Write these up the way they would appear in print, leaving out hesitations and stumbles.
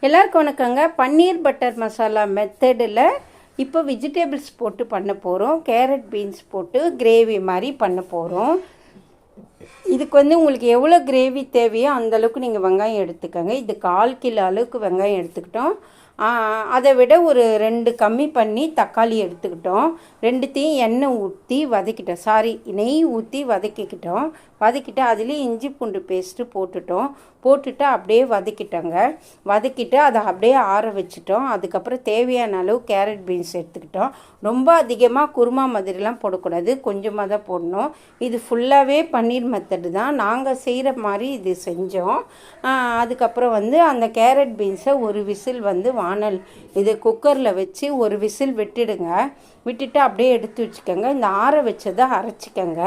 எல்லாருக்கும் வணக்கங்க. பன்னீர் பட்டர் மசாலா மெத்தடில் இப்போ வெஜிடபிள்ஸ் போட்டு பண்ண போகிறோம். கேரட் பீன்ஸ் போட்டு கிரேவி மாதிரி பண்ண போகிறோம். இதுக்கு உங்களுக்கு எவ்வளோ கிரேவி தேவையோ அந்தளவுக்கு நீங்கள் வெங்காயம் எடுத்துக்கோங்க. இது 1/4 கிலோ அளவுக்கு வெங்காயம் எடுத்துக்கிட்டோம். அதை விட ஒரு 2 கம்மி பண்ணி தக்காளி எடுத்துக்கிட்டோம். 2த்தையும் எண்ணெய் ஊற்றி வதக்கிட்டோம். நெய் ஊற்றி வதக்கிக்கிட்டோம். வதக்கிட்டு அதுலேயும் இஞ்சி பூண்டு பேஸ்ட்டு போட்டுட்டு அப்படியே வதக்கிட்டு அதை அப்படியே ஆற வச்சுட்டோம். அதுக்கப்புறம் தேவையான அளவு கேரட் பீன்ஸ் எடுத்துக்கிட்டோம். ரொம்ப அதிகமாக குருமா மாதிரிலாம் போடக்கூடாது, கொஞ்சமாக தான் போடணும். இது ஃபுல்லாகவே பன்னீர் மெத்தடு தான். நாங்கள் செய்கிற மாதிரி இது செஞ்சோம். அதுக்கப்புறம் அந்த கேரட் பீன்ஸை ஒரு விசில் வானல் இது குக்கரில் வச்சு ஒரு விசில் விட்டுட்டு அப்படியே எடுத்து வச்சுக்கோங்க. இந்த ஆற வச்சதை அரைச்சிக்கோங்க.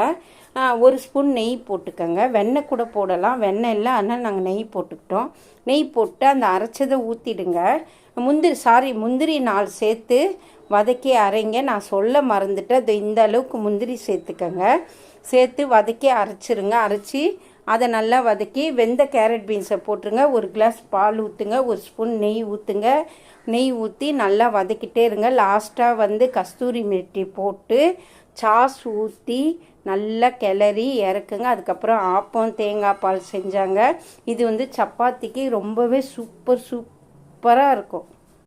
1 ஸ்பூன் நெய் போட்டுக்கோங்க. வெண்ணெய் கூட போடலாம், வெண்ணெய் இல்லை, அதனால் நாங்கள் நெய் போட்டுக்கிட்டோம். நெய் போட்டு அந்த அரைச்சதை ஊற்றிடுங்க. முந்திரி 4 சேர்த்து வதக்கி அரைங்க. நான் சொல்ல மறந்துட்டேன். அது இந்த அளவுக்கு முந்திரி சேர்த்துக்கோங்க. சேர்த்து வதக்கி அரைச்சிருங்க. அரைச்சி அதை நல்லா வதக்கி வெந்த கேரட் பீன்ஸை போட்டுருங்க. 1 கிளாஸ் பால் ஊற்றுங்க. 1 ஸ்பூன் நெய் ஊற்றுங்க. நெய் ஊற்றி நல்லா வதக்கிட்டே இருங்க. லாஸ்ட்டாக கஸ்தூரி மெட்டி போட்டு சாஸ் ஊற்றி நல்லா கிளறி இறக்குங்க. அதுக்கப்புறம் ஆப்பம் தேங்காய் பால் செஞ்சாங்க. இது சப்பாத்திக்கு ரொம்பவே சூப்பராக இருக்கும்.